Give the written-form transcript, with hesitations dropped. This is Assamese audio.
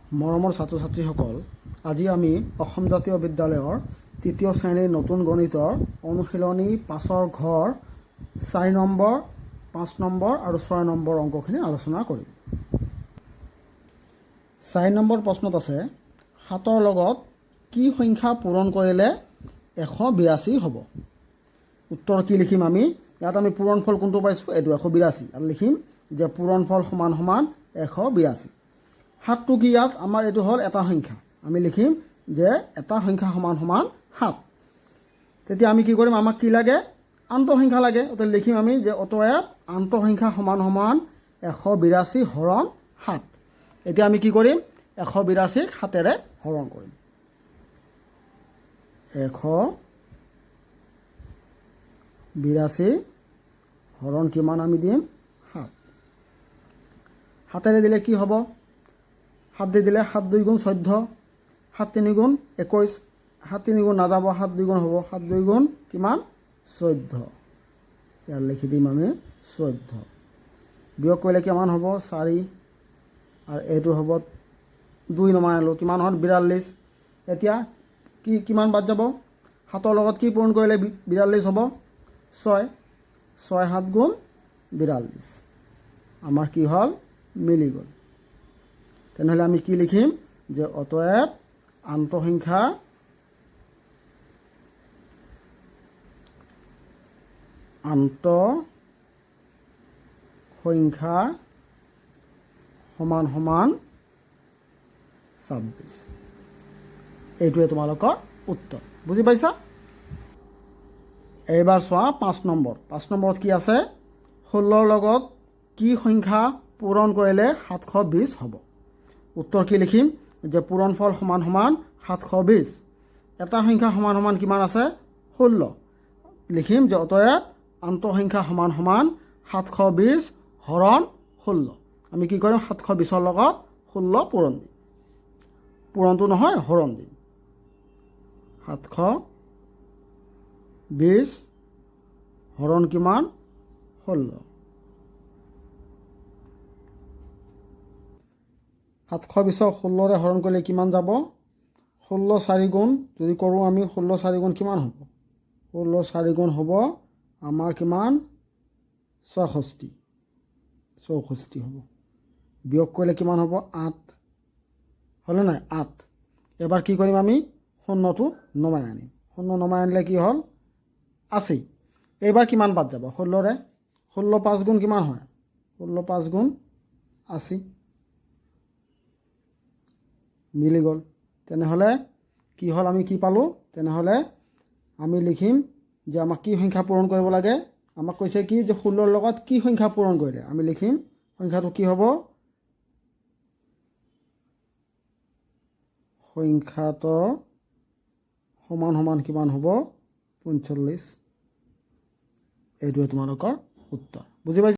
মৰমৰ ছাত্ৰ ছাত্ৰীসকল, আজি আমি অসম জাতীয় বিদ্যালয়ৰ তৃতীয় শ্ৰেণীৰ নতুন গণিতৰ অনুশীলনী 5ৰ ঘৰ 4 নম্বৰ, 5 নম্বৰ আৰু 6 নম্বৰ অংকখিনি আলোচনা কৰিম। 4 নম্বৰ প্ৰশ্নত আছে, 7ৰ লগত কি সংখ্যা পূৰণ কৰিলে 182 হ'ব? উত্তৰ কি লিখিম আমি? ইয়াত আমি পূৰণফল কোনটো পাইছোঁ? এইটো 182। ইয়াত লিখিম যে পূৰণফল সমান সমান 182। 7টো কি? ইয়াত আমাৰ এইটো হ'ল এটা সংখ্যা। আমি লিখিম যে এটা সংখ্যা সমান সমান 7। তেতিয়া আমি কি কৰিম? আমাক কি লাগে? আন্তঃসংখ্যা লাগে। অতএব লিখিম আমি যে অতএব আন্তঃসংখ্যা সমান সমান 182 হৰণ 7। এতিয়া আমি কি কৰিম? 182ক 7ৰে হৰণ কৰিম। 182 হৰণ কিমান আমি দিম? 7। 7ৰে দিলে কি হ'ব? 7 দি দিলে 7 2 গুণ 14, 7 3 গুণ 21, 7 3 গুণ নাযাব, 7 2 গুণ হ'ব, 7 2 গুণ কিমান? 14। ইয়াত লিখি দিম আমি 14। বিয়োগ কৰিলে কিমান হ'ব? 4 আৰু এইটো হ'ব 2 নমাই আনিলোঁ, কিমান হ'ল? 42। এতিয়া কিমান বাদ যাব? 7ৰ লগত কি পূৰণ কৰিলে 42 হ'ব? 6। 6 7 গুণ 42। আমাৰ কি হ'ল? মিলি গ'ল। তেনেহ'লে আমি কি লিখিম? যে অতএব আন্তঃসংখ্যা সমান সমান 26। এইটোৱে তোমালোকৰ উত্তৰ। বুজি পাইছা? এইবাৰ চোৱা 5 নম্বৰ। 5 নম্বৰত কি আছে? 16ৰ লগত কি সংখ্যা পূৰণ কৰিলে 720 হ'ব? উত্তৰ কি লিখিম? যে পূৰণফল সমান সমান 720। এটা সংখ্যা সমান সমান কিমান আছে? 16। লিখিম যে অতএব আন্তঃসংখ্যা সমান সমান 720 হৰণ 16। আমি কি কৰিম? 720ৰ লগত 16 পূৰণ দিম। পূৰণটো নহয়, হৰণ দিম। 720 হৰণ কিমান? 16। 720ক 16ৰে হৰণ কৰিলে কিমান যাব? 16 4 গুণ যদি কৰোঁ আমি, 16 4 গুণ কিমান হ'ব? 16 4 গুণ হ'ব আমাৰ কিমান? 64। 64 হ'ব। বিয়োগ কৰিলে কিমান হ'ব? 8। হ'লে নাই? 8। এবাৰ কি কৰিম আমি? শূন্যটো নমাই আনিম। শূন্য নমাই আনিলে কি হ'ল? 80। এইবাৰ কিমান বাদ যাব? 16ৰে 16 5 গুণ কিমান হয়? 16 5 গুণ 80। মিলি গ'ল। তেনেহ'লে কি হ'ল? আমি কি পালোঁ? তেনেহ'লে আমি লিখিম যে আমাক কি সংখ্যা পূৰণ কৰিব লাগে? আমাক কৈছে কি? যে 16ৰ লগত কি সংখ্যা পূৰণ কৰিলে? আমি লিখিম সংখ্যাটো কি হ'ব? সংখ্যাটো সমান সমান কিমান হ'ব? 45। এইটোৱে তোমালোকৰ উত্তৰ। বুজি পাইছা?